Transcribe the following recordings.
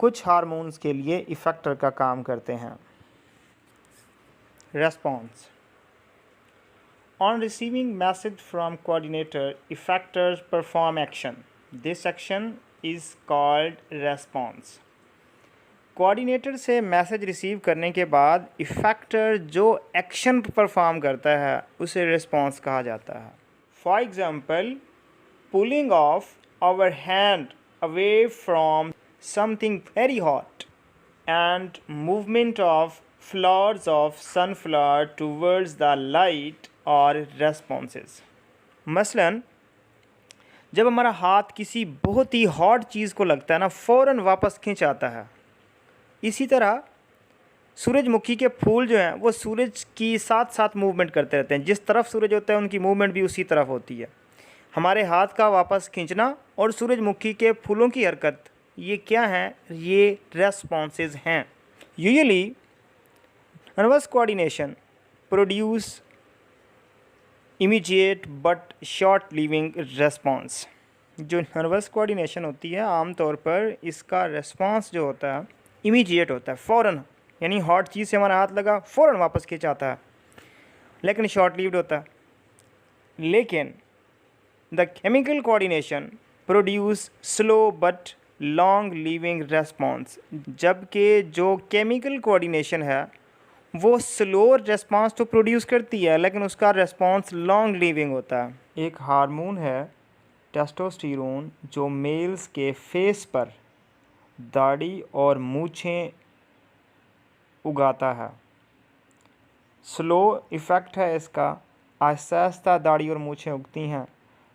कुछ हार्मोन्स के लिए इफ़ेक्टर का काम करते हैं। Response. On receiving message from coordinator, effectors perform action. This action is called response. Coordinator से मैसेज रिसीव करने के बाद इफ़ेक्टर जो एक्शन परफॉर्म करता है उसे रिस्पॉन्स कहा जाता है। For example, pulling off our hand away from something very hot and movement of flowers of sunflower towards the light और रेस्पॉन्सेस। मसलन जब हमारा हाथ किसी बहुत ही हॉट चीज़ को लगता है ना, फ़ौरन वापस खींच आता है। इसी तरह सूरजमुखी के फूल जो हैं वो सूरज की साथ साथ मूवमेंट करते रहते हैं। जिस तरफ सूरज होता है उनकी मूवमेंट भी उसी तरफ होती है। हमारे हाथ का वापस खींचना और सूरजमुखी के फूलों की हरकत, ये क्या है? ये रेस्पॉन्सेज हैं। Usually nervous coordination produce immediate but short living response. जो नर्वस कोऑर्डिनेशन होती है आमतौर पर इसका रेस्पॉन्स जो होता है इमीडिएट होता है, फ़ौरन, यानी हॉट चीज़ से हमारा हाथ लगा फ़ौरन वापस खींचाता है, लेकिन शॉर्ट लिव्ड होता है। लेकिन the chemical coordination produce slow but long living response. जबकि जो केमिकल कोऑर्डिनेशन है वो स्लो रेस्पॉन्स तो प्रोड्यूस करती है लेकिन उसका रेस्पॉन्स लॉन्ग लिविंग होता है। एक हार्मोन है टेस्टोस्टेरोन जो मेल्स के फेस पर दाढ़ी और मूछें उगाता है। स्लो इफ़ेक्ट है इसका, आहिस्ता आहिस्ता दाढ़ी और मूछें उगती हैं,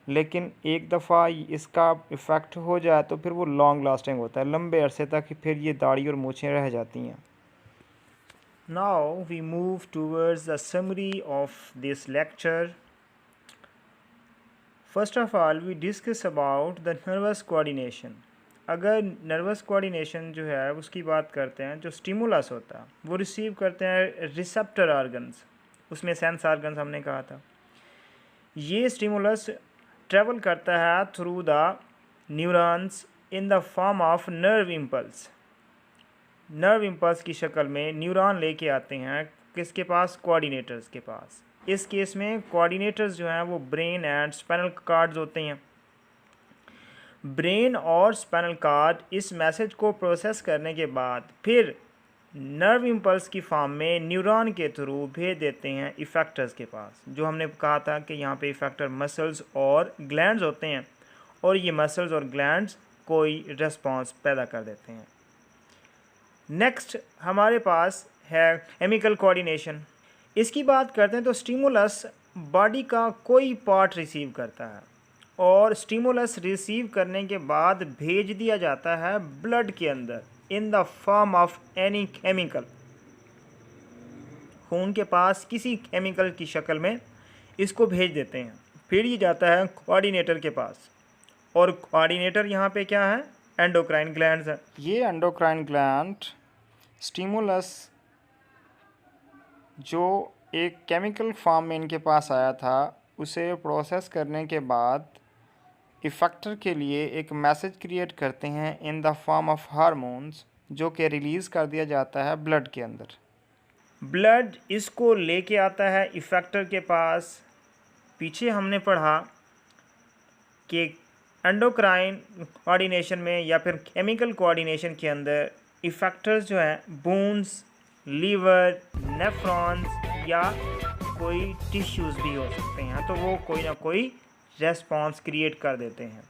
लेकिन एक दफ़ा इसका इफ़ेक्ट हो जाए तो फिर वो लॉन्ग लास्टिंग होता है, लंबे अरसे तक फिर ये दाढ़ी और मूछें रह जाती हैं। Now we move towards the summary of this lecture. First of all we discuss about the nervous coordination. अगर नर्वस कोऑर्डिनेशन जो है उसकी बात करते हैं, जो स्टिमुलस होता है वो रिसीव करते हैं रिसेप्टर ऑर्गन्स, उसमें सेंस ऑर्गन्स हमने कहा था। ये स्टिमुलस ट्रेवल करता है through the neurons in the form of nerve impulse. Nerve impulse की शक्ल में न्यूरॉन लेके आते हैं किसके पास? कोऑर्डिनेटर्स के पास। इस केस में कोऑर्डिनेटर्स जो हैं वो ब्रेन एंड स्पाइनल कॉर्ड्स होते हैं। ब्रेन और स्पाइनल कॉर्ड इस मैसेज को प्रोसेस करने के बाद फिर नर्व इम्पल्स की फॉर्म में न्यूरॉन के थ्रू भेज देते हैं इफ़ेक्टर्स के पास। जो हमने कहा था कि यहाँ पे इफ़ेक्टर मसल्स और ग्लैंड्स होते हैं और ये मसल्स और ग्लैंड्स कोई रिस्पॉन्स पैदा कर देते हैं। नेक्स्ट हमारे पास है केमिकल कोऑर्डिनेशन। इसकी बात करते हैं तो स्टिमुलस बॉडी का कोई पार्ट रिसीव करता है और स्टिमुलस रिसीव करने के बाद भेज दिया जाता है ब्लड के अंदर in the form of any chemical. खून के पास किसी केमिकल की शक्ल में इसको भेज देते हैं। फिर ये जाता है कोऑर्डिनेटर के पास और कोऑर्डिनेटर यहाँ पे क्या है? एंडोक्राइन ग्लैंड्स है। ये एंडोक्राइन ग्लैंड स्टिमुलस जो एक केमिकल फॉर्म में इनके पास आया था उसे प्रोसेस करने के बाद इफ़ेक्टर के लिए एक मैसेज क्रिएट करते हैं in the form of hormones, जो कि रिलीज़ कर दिया जाता है ब्लड के अंदर। ब्लड इसको लेके आता है इफ़ेक्टर के पास। पीछे हमने पढ़ा कि एंडोक्राइन कोऑर्डिनेशन में या फिर केमिकल कोऑर्डिनेशन के अंदर इफ़ेक्टर्स जो हैं बोन्स, लीवर, नेफ्रॉन्स या कोई टिश्यूज़ भी हो सकते हैं, तो वो कोई ना कोई रेस्पॉन्स क्रिएट कर देते हैं।